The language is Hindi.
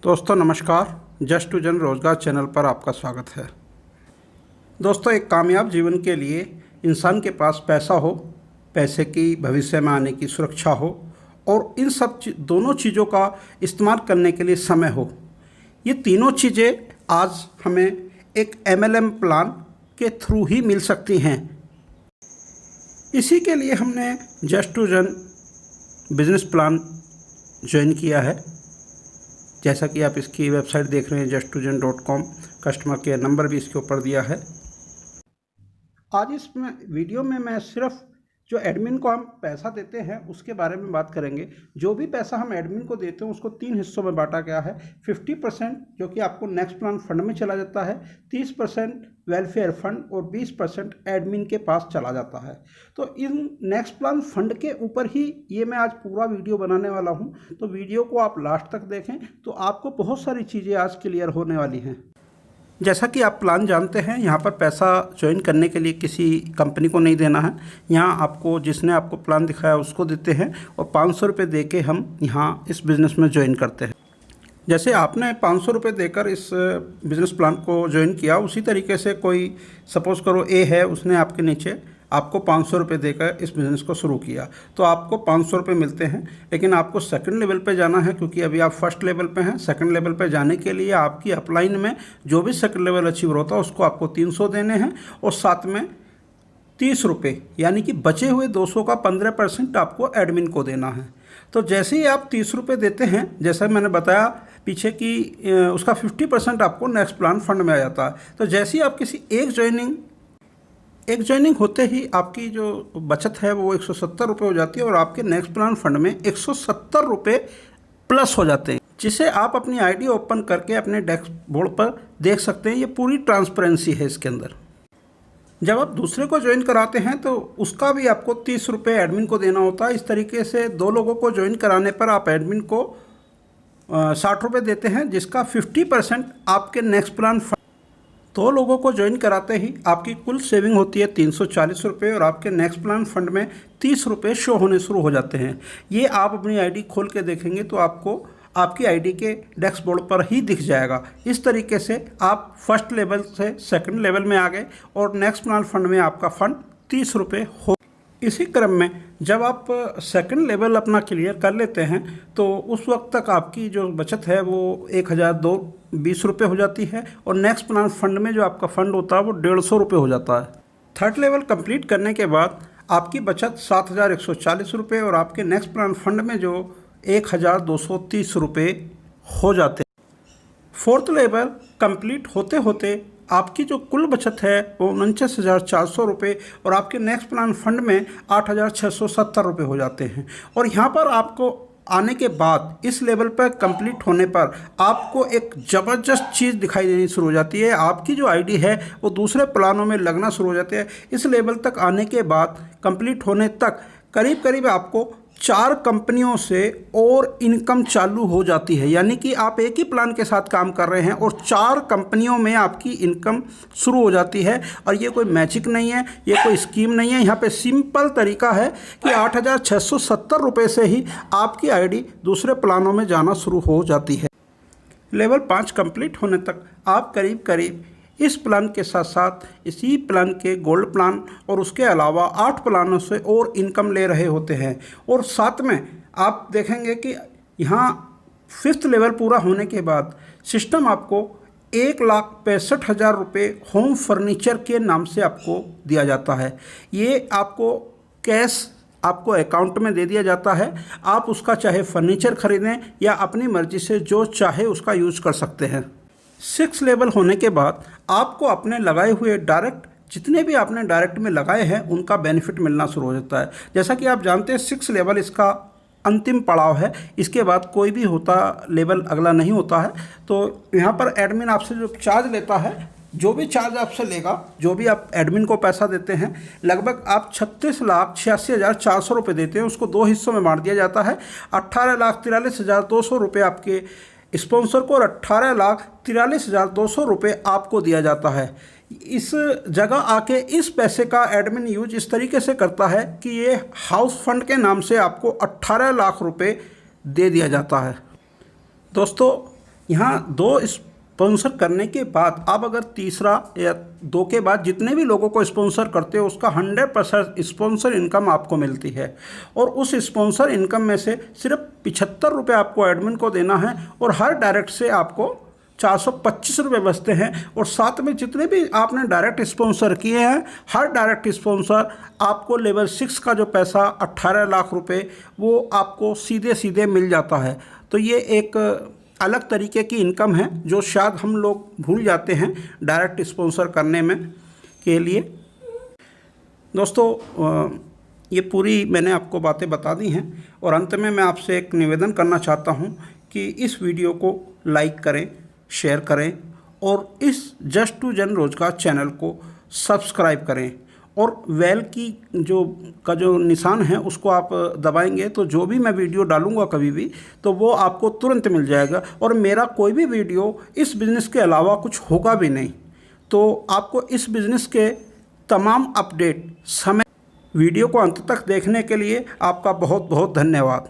दोस्तों नमस्कार, जस्ट टू जन रोज़गार चैनल पर आपका स्वागत है। दोस्तों, एक कामयाब जीवन के लिए इंसान के पास पैसा हो, पैसे की भविष्य में आने की सुरक्षा हो और इन सब दोनों चीज़ों का इस्तेमाल करने के लिए समय हो। ये तीनों चीज़ें आज हमें एक MLM प्लान के थ्रू ही मिल सकती हैं। इसी के लिए हमने जस्ट टू जन बिजनेस प्लान ज्वाइन किया है। जैसा कि आप इसकी वेबसाइट देख रहे हैं justtogen.com, कस्टमर केयर नंबर भी इसके ऊपर दिया है। आज इस वीडियो में मैं सिर्फ जो एडमिन को हम पैसा देते हैं उसके बारे में बात करेंगे। जो भी पैसा हम एडमिन को देते हैं उसको 3 हिस्सों में बांटा गया है। 50% जो कि आपको नेक्स्ट प्लान फंड में चला जाता है, 30% वेलफेयर फंड और 20% एडमिन के पास चला जाता है। तो इन नेक्स्ट प्लान फंड के ऊपर ही ये मैं आज पूरा वीडियो बनाने वाला हूँ। तो वीडियो को आप लास्ट तक देखें तो आपको बहुत सारी चीज़ें आज क्लियर होने वाली हैं। जैसा कि आप प्लान जानते हैं, यहाँ पर पैसा ज्वाइन करने के लिए किसी कंपनी को नहीं देना है। यहाँ आपको जिसने आपको प्लान दिखाया उसको देते हैं और 500 रुपये दे के हम यहाँ इस बिज़नेस में ज्वाइन करते हैं। जैसे आपने 500 रुपये देकर इस बिज़नेस प्लान को ज्वाइन किया, उसी तरीके से कोई सपोज़ करो ए है, उसने आपके नीचे आपको 500 रुपये देकर इस बिज़नेस को शुरू किया तो आपको 500 रुपये मिलते हैं। लेकिन आपको सेकंड लेवल पे जाना है, क्योंकि अभी आप फर्स्ट लेवल पे हैं। सेकंड लेवल पे जाने के लिए आपकी अपलाइन में जो भी सेकंड लेवल अचीवर होता है उसको आपको 300 देने हैं और साथ में 30 रुपये यानी कि बचे हुए 200 का 15% आपको एडमिन को देना है। तो जैसे ही आप 30 रुपये देते हैं, जैसा मैंने बताया पीछे कि उसका 50% आपको नेक्स्ट प्लान फंड में आ जाता है। तो जैसे ही आप किसी एक ज्वाइनिंग होते ही आपकी जो बचत है वो 170 रुपये हो जाती है और आपके नेक्स्ट प्लान फंड में 170 रुपये प्लस हो जाते हैं, जिसे आप अपनी आईडी ओपन करके अपने डैशबोर्ड पर देख सकते हैं। ये पूरी ट्रांसपेरेंसी है इसके अंदर। जब आप दूसरे को ज्वाइन कराते हैं तो उसका भी आपको 30 रुपये एडमिन को देना होता है। इस तरीके से 2 लोगों को ज्वाइन कराने पर आप एडमिन को 60 रुपये देते हैं, जिसका 50% आपके नेक्स्ट प्लान 2 लोगों को ज्वाइन कराते ही आपकी कुल सेविंग होती है 340 रुपये और आपके नेक्स्ट प्लान फंड में 30 रुपये शो होने शुरू हो जाते हैं। ये आप अपनी आईडी खोल के देखेंगे तो आपको आपकी आईडी के डैशबोर्ड पर ही दिख जाएगा। इस तरीके से आप फर्स्ट लेवल से सेकंड लेवल में आ गए और नेक्स्ट प्लान फंड में आपका फंड 30 रुपये हो। इसी क्रम में जब आप सेकंड लेवल अपना क्लियर कर लेते हैं तो उस वक्त तक आपकी जो बचत है वो 1020 रुपये हो जाती है और नेक्स्ट प्लान फंड में जो आपका फंड होता है वो 150 रुपये हो जाता है। थर्ड लेवल कंप्लीट करने के बाद आपकी बचत 7140 रुपये और आपके नेक्स्ट प्लान फंड में जो 1230 रुपये हो जाते हैं। फोर्थ लेवल कंप्लीट होते होते आपकी जो कुल बचत है वो 49,400 रुपये और आपके नेक्स्ट प्लान फंड में 8,670 रुपये हो जाते हैं। और यहाँ पर आपको आने के बाद इस लेवल पर कंप्लीट होने पर आपको एक ज़बरदस्त चीज़ दिखाई देनी शुरू हो जाती है। आपकी जो आईडी है वो दूसरे प्लानों में लगना शुरू हो जाती है। इस लेवल तक आने के बाद कंप्लीट होने तक करीब करीब आपको 4 कंपनियों से और इनकम चालू हो जाती है। यानी कि आप एक ही प्लान के साथ काम कर रहे हैं और 4 कंपनियों में आपकी इनकम शुरू हो जाती है। और ये कोई मैजिक नहीं है, ये कोई स्कीम नहीं है। यहाँ पे सिंपल तरीका है कि 8,670 रुपये से ही आपकी आईडी दूसरे प्लानों में जाना शुरू हो जाती है। लेवल 5 कंप्लीट होने तक आप करीब करीब इस प्लान के साथ साथ इसी प्लान के गोल्ड प्लान और उसके अलावा 8 प्लानों से और इनकम ले रहे होते हैं। और साथ में आप देखेंगे कि यहाँ 5th लेवल पूरा होने के बाद सिस्टम आपको 1,65,000 रुपये होम फर्नीचर के नाम से आपको दिया जाता है। ये आपको कैश आपको अकाउंट में दे दिया जाता है। आप उसका चाहे फर्नीचर खरीदें या अपनी मर्जी से जो चाहे उसका यूज़ कर सकते हैं। 6 लेवल होने के बाद आपको अपने लगाए हुए डायरेक्ट जितने भी आपने डायरेक्ट में लगाए हैं उनका बेनिफिट मिलना शुरू हो जाता है। जैसा कि आप जानते हैं 6 लेवल इसका अंतिम पड़ाव है। इसके बाद कोई भी लेवल अगला नहीं होता है। तो यहाँ पर एडमिन आपसे जो चार्ज लेता है, जो भी चार्ज आपसे लेगा, जो भी आप एडमिन को पैसा देते हैं, लगभग आप 36,86,400 रुपये देते हैं। उसको 2 हिस्सों में बांट दिया जाता है। 18,43,200 रुपये आपके स्पॉन्सर को और 18,43,200 रुपये आपको दिया जाता है। इस जगह आके इस पैसे का एडमिन यूज इस तरीके से करता है कि ये हाउस फंड के नाम से आपको 18 लाख रुपए दे दिया जाता है। दोस्तों, यहाँ 2 स्पॉन्सर करने के बाद आप अगर तीसरा या 2 के बाद जितने भी लोगों को स्पॉन्सर करते हो उसका 100% स्पॉन्सर इनकम आपको मिलती है। और उस स्पॉन्सर इनकम में से सिर्फ 75 रुपये आपको एडमिन को देना है और हर डायरेक्ट से आपको 425 रुपये बचते हैं। और साथ में जितने भी आपने डायरेक्ट स्पॉन्सर किए हैं, हर डायरेक्ट स्पॉन्सर आपको लेवल 6 का जो पैसा 18 लाख रुपए वो आपको सीधे सीधे मिल जाता है। तो ये एक अलग तरीके की इनकम है जो शायद हम लोग भूल जाते हैं डायरेक्ट स्पॉन्सर करने में के लिए। दोस्तों ये पूरी मैंने आपको बातें बता दी हैं और अंत में मैं आपसे एक निवेदन करना चाहता हूं कि इस वीडियो को लाइक करें, शेयर करें और इस जस्ट टू जन रोजगार चैनल को सब्सक्राइब करें और बेल की जो निशान है उसको आप दबाएंगे तो जो भी मैं वीडियो डालूंगा कभी भी तो वो आपको तुरंत मिल जाएगा। और मेरा कोई भी वीडियो इस बिज़नेस के अलावा कुछ होगा भी नहीं, तो आपको इस बिज़नेस के तमाम अपडेट समय वीडियो को अंत तक देखने के लिए आपका बहुत बहुत धन्यवाद।